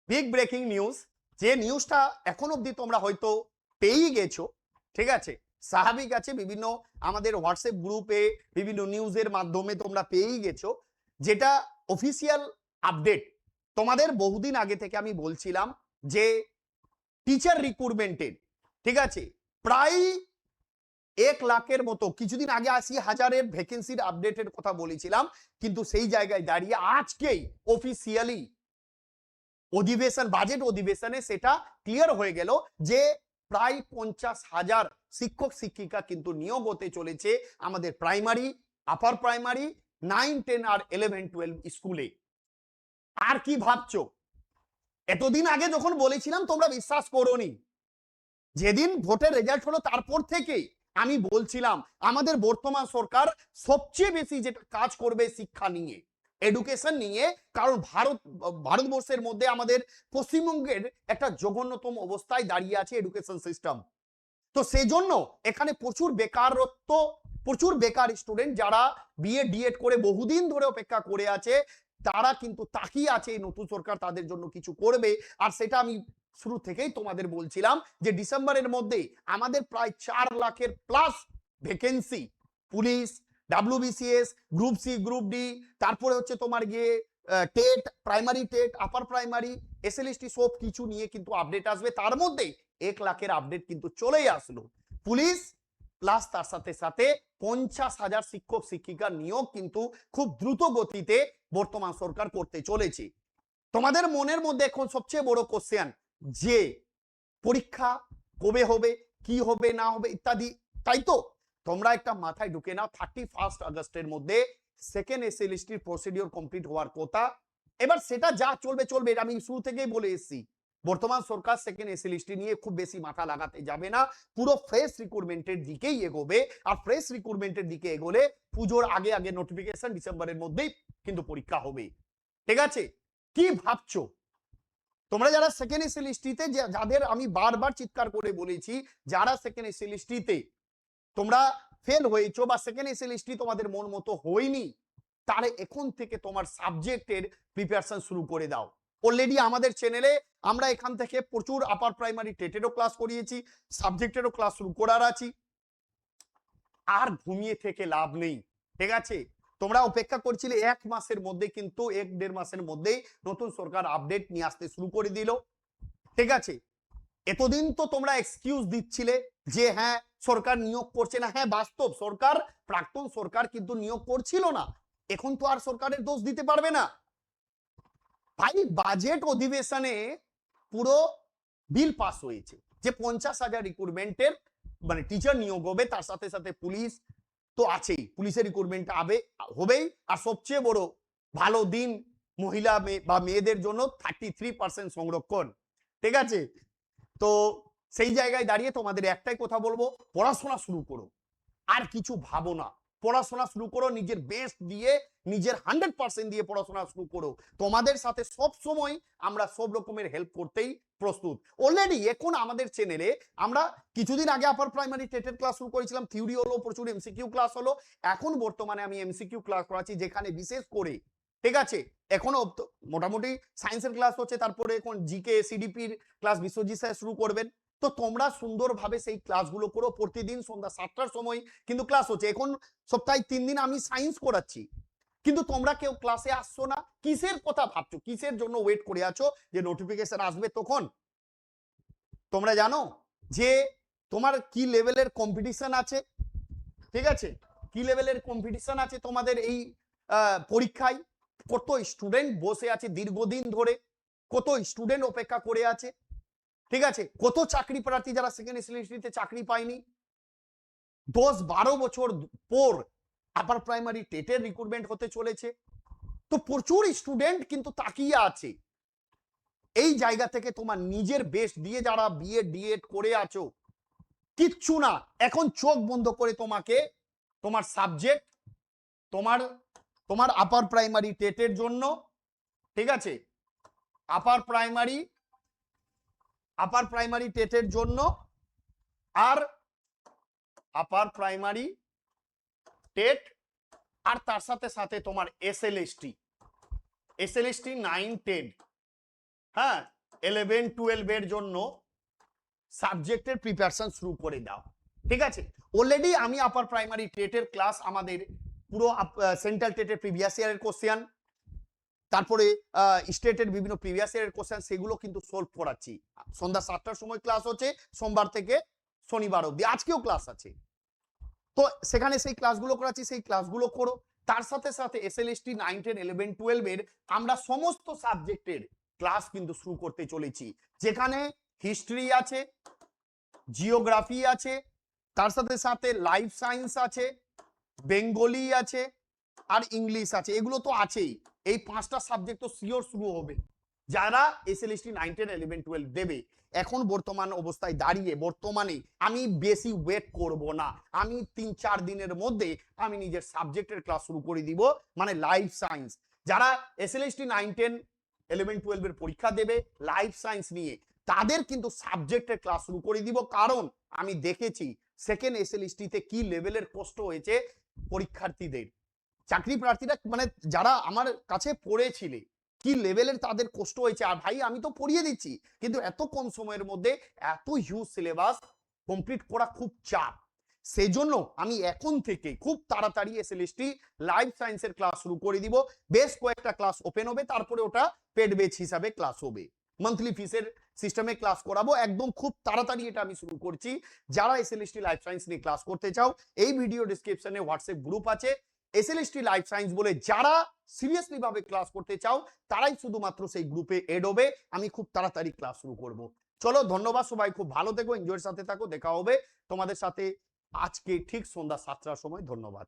Big breaking news, যে নিউজটা এখন অবধি তোমরা হয়তো পেয়েই গেছো, ঠিক আছে, স্বাভাবিক আছে, বিভিন্ন আমাদের হোয়াটসঅ্যাপ গ্রুপে বিভিন্ন নিউজের মাধ্যমে তোমরা পেয়েই গেছো, যেটা অফিসিয়াল আপডেট। তোমাদের বহুদিন আগে থেকে আমি বলছিলাম যে টিচার রিক্রুটমেন্টের, ঠিক আছে, প্রায় 1 লাখের মতো, কিছুদিন আগে 80,000-এর ভ্যাকেন্সির আপডেটের কথা বলেছিলাম, কিন্তু সেই জায়গায় দাঁড়িয়ে আজকেই অফিসিয়ালি অধিবেশন, বাজেট অধিবেশনে সেটা ক্লিয়ার হয়ে গেল যে প্রায় 50,000 শিক্ষক শিক্ষিকা কিন্তু নিয়োগ হতে চলেছে আমাদের প্রাইমারি, আপার প্রাইমারি, 9, 10 আর 11, 12 স্কুলে। আর কি ভাবছো? এতদিন আগে যখন বলেছিলাম তোমরা বিশ্বাস করোনি, যেদিন ভোটের রেজাল্ট হলো তারপর থেকে আমি বলছিলাম আমাদের বর্তমান সরকার সবচেয়ে বেশি যেটা কাজ করবে শিক্ষা নিয়ে, এডুকেশন নিয়ে, কারণ ভারতবর্ষের মধ্যে আমাদের পশ্চিমবঙ্গের একটা জঘন্যতম অবস্থায় দাঁড়িয়ে আছে এডুকেশন সিস্টেম। তো সেই জন্য এখানে প্রচুর বেকারত্ব, প্রচুর বেকার স্টুডেন্ট যারা বিএড ডিএড করে বহুদিন ধরে অপেক্ষা করে আছে, তারা কিন্তু তাকিয়ে আছে এই নতুন সরকার তাদের জন্য কিছু করবে। আর সেটা আমি শুরু থেকেই তোমাদের বলছিলাম যে ডিসেম্বরের মধ্যে আমাদের প্রায় 4 লাখের plus vacancy, police, WBCS, group C, group D, তারপরে হচ্ছে তোমার গিয়ে TET, primary TET, upper primary, SLST সব কিছু নিয়ে কিন্তু আপডেট আসবে। তার মধ্যে 1 লাখের আপডেট কিন্তু চলেই আসলো। পুলিশ প্লাস তার সাথে সাথে 50,000 শিক্ষক শিক্ষিকার নিয়োগ কিন্তু খুব দ্রুত গতিতে বর্তমান সরকার করতে চলেছে। তোমাদের মনের মধ্যে এখন সবচেয়ে বড় কোশ্চেন যে পরীক্ষা কবে হবে, কি হবে না হবে ইত্যাদি, তাই তো? তোমরা একটা মাথায় ঢুকে নাও, 31 আগস্টের মধ্যে সেকেন্ড এসএলএসটির প্রসিডিওর কমপ্লিট হওয়ার কথা। এবার সেটা যা চলবে চলবে, আমি শুরু থেকেই বলে এসেছি বর্তমান সরকার সেকেন্ড এসএলএসটি নিয়ে খুব বেশি মাথা লাগাতে যাবে না, পুরো ফ্রেশ রিক্রুটমেন্টের দিকেই এগোবে। আর ফ্রেশ রিক্রুটমেন্টের দিকে এগোলে পুজোর আগে আগে নোটিফিকেশন, ডিসেম্বরের মধ্যেই কিন্তু পরীক্ষা হবে। ঠিক আছে, কি ভাবছো তোমরা যারা সেকেন্ড এসএলএসটিতে, যাদের আমি বারবার চিৎকার করে বলেছি যারা সেকেন্ড এসএলএসটিতে তোমরা ফেল হয়েছো বা সেকেন্ড এসএলএসটি তোমাদের মন মতো হয়নি, তাহলে এখন থেকে তোমার সাবজেক্টের প্রিপারেশন শুরু করে দাও। অলরেডি আমাদের চ্যানেলে আমরা এখান থেকে প্রচুর আপার প্রাইমারি টেটেরও ক্লাস করিয়েছি, সাবজেক্টেরও ক্লাস শুরু করার আছি। আর ঘুমিয়ে থেকে লাভ নেই, ঠিক আছে? তোমরা অপেক্ষা করছিলে 1 মাসের মধ্যে, কিন্তু 1-1.5 মাসের মধ্যেই নতুন সরকার আপডেট নিয়ে আসতে শুরু করে দিল। ঠিক আছে, এতদিন তো তোমরা এক্সকিউজ দিচ্ছিলে যে হ্যাঁ সরকার নিয়োগ করছে না। হ্যাঁ বাস্তব সরকার, প্রাক্তন সরকার কিন্তু নিয়োগ করছিল না, এখন তো আর সরকারের দোষ দিতে পারবে না। ভাই বাজেট অধিবেশনে পুরো বিল পাস হয়েছে যে 50,000 রিক্রুটমেন্টের মানে টিচার নিয়োগ হবে, তার সাথে সাথে পুলিশ তো আছেই, পুলিশের রিক্রুটমেন্ট হবেই। আর সবচেয়ে বড় ভালো দিন মহিলা বা মেয়েদের জন্য 33% সংরক্ষণ। ঠিক আছে, তো সেই জায়গায় দাঁড়িয়ে তোমাদের একটাই কথা বলবো, পড়াশোনা শুরু করো, আর কিছু ভাবো না। পড়াশোনা শুরু করো, নিজের বেস্ট দিয়ে, নিজের 100% দিয়ে পড়াশোনা শুরু করো। তোমাদের সাথে সব সময় আমরা সব রকমের হেল্প করতেই প্রস্তুত। অলরেডি এখন আমাদের চ্যানেলে আমরা কিছুদিন আগে আপার প্রাইমারি টেটের ক্লাস শুরু করেছিলাম, থিওরি হলো, প্রচুর এমসিকিউ ক্লাস হলো। এখন বর্তমানে আমি এমসিকিউ ক্লাস করাচ্ছি, যেখানে বিশেষ করে, ঠিক আছে, এখনো মোটামুটি সায়েন্সের ক্লাস হচ্ছে, তারপরে এখন জিকে সিডিপির ক্লাস বিশ্বজিৎ স্যার শুরু করবেন। তো তোমরা সুন্দরভাবে সেই ক্লাসগুলো করো, প্রতিদিন সন্ধ্যা 7টার সময় কিন্তু ক্লাস হচ্ছে। এখন সপ্তাহে 3 দিন আমি সায়েন্স করাচ্ছি, কিন্তু তোমরা কেউ ক্লাসে আসছো না। কিসের কথা ভাবছো, কিসের জন্য ওয়েট করে আছো যে নোটিফিকেশন আসবে তখন? তোমরা জানো যে তোমার কি লেভেলের কম্পিটিশন আছে? ঠিক আছে, কি লেভেলের কম্পিটিশন আছে তোমাদের এই পরীক্ষায়? কত স্টুডেন্ট বসে আছে দীর্ঘদিন ধরে, কত স্টুডেন্ট অপেক্ষা করে আছে, ঠিক আছে, কত চাকরি প্রার্থী যারা সেকেন্ড এসএলএসটিতে চাকরি পায়নি। 10-12 বছর পর আপার প্রাইমারি টেটের রিক্রুটমেন্ট হতে চলেছে, তো প্রচুর স্টুডেন্ট কিন্তু তাকিয়ে আছে। এই জায়গা থেকে তোমার নিজের বেস্ট দিয়ে যারা বিএড ডিএড করে আছো, কিচ্ছু না, এখন চোখ বন্ধ করে তোমাকে তোমার সাবজেক্ট, তোমার তোমার আপার প্রাইমারি টেটের জন্য, ঠিক আছে, আপার প্রাইমারি টেটের জন্য, আর আপার প্রাইমারি টেট, আর তার সাথে সাথে তোমার এসএলএসটি 9, 10, হ্যাঁ, 11-12 এর জন্য সাবজেক্টের প্রিপারেশন শুরু করে দাও। ঠিক আছে, অলরেডি আমি আপার প্রাইমারি টেটের ক্লাস আমাদের পুরো সেন্ট্রাল টেটের প্রিভিয়াস ইয়ারের কোশ্চেন, তারপরে স্টেটের বিভিন্ন প্রিভিয়াস ইয়ারের কোশ্চেন, সেগুলো কিন্তু সলভ করাচ্ছি। সন্ধ্যা 7টার সময় ক্লাস হচ্ছে, সোমবার থেকে শনিবার অবধি, আজকেও ক্লাস আছে। তো সেখানে সেই ক্লাসগুলো করাচ্ছি, সেই ক্লাসগুলো করো। তার সাথে সাথে এসএলএসটি 9, 10, 11, 12 এর আমরা সমস্ত সাবজেক্টের ক্লাস কিন্তু শুরু করতে চলেছি, যেখানে হিস্ট্রি আছে, জিওগ্রাফি আছে, তার সাথে সাথে লাইফ সায়েন্স আছে, বেঙ্গলি আছে, আর ইংলিশ আছে। এগুলো তো আছেই, এই 5টা সাবজেক্ট তো শিওর শুরু হবে যারা এসএলএসটি 9, 10, 11, 12 দেবে। এখন বর্তমান অবস্থায় দাঁড়িয়ে বর্তমানে আমি বেশি ওয়েট করব না, আমি 3-4 দিনের মধ্যে আমি নিজের সাবজেক্টের ক্লাস শুরু করে দিব, মানে লাইফ সায়েন্স। যারা এসএলএসটি 9, 10, 11, 12 এর পরীক্ষা দেবে লাইফ সায়েন্স নিয়ে, তাদের কিন্তু সাবজেক্টের ক্লাস শুরু করে দিব। কারণ আমি দেখেছি সেকেন্ড এসএলএসটি তে কি লেভেলের কষ্ট হয়েছে পরীক্ষার্থীদের, চাকরি প্রার্থীরা, মানে যারা আমার কাছে পড়েছিলে, কি লেভেলের তাদের কষ্ট হয়েছে। আর ভাই আমি তো পড়িয়ে দিচ্ছি, কিন্তু এত কম সময়ের মধ্যে এত হিউজ সিলেবাস কমপ্লিট করা খুব চাপ। সেই জন্য আমি এখন থেকে খুব তাড়াতাড়ি এসএলএসটি লাইফ সায়েন্সের ক্লাস শুরু করে দিব। বেশ কয়েকটা ক্লাস ওপেন হবে, তারপরে ওটা পেড বেচ হিসাবে ক্লাস হবে, মান্থলি ফিসের সিস্টেমে ক্লাস করাবো। একদম খুব তাড়াতাড়ি এটা আমি শুরু করছি। যারা এসএলএসটি লাইফ সায়েন্স নিয়ে ক্লাস করতে চাও, এই ভিডিও ডেসক্রিপশনে হোয়াটসঅ্যাপ গ্রুপ আছে, এসএলএসটি লাইফ সায়েন্স বলে। যারা সিরিয়াসলি ভাবে ক্লাস করতে চাও তারাই শুধুমাত্র সেই গ্রুপে এড হবে। আমি খুব তাড়াতাড়ি ক্লাস শুরু করব। চলো, ধন্যবাদ সবাই, খুব ভালো থেকো, এনজয়ের সাথে থাকো। দেখা হবে তোমাদের সাথে আজকে ঠিক সন্ধ্যা 7টার সময়। ধন্যবাদ।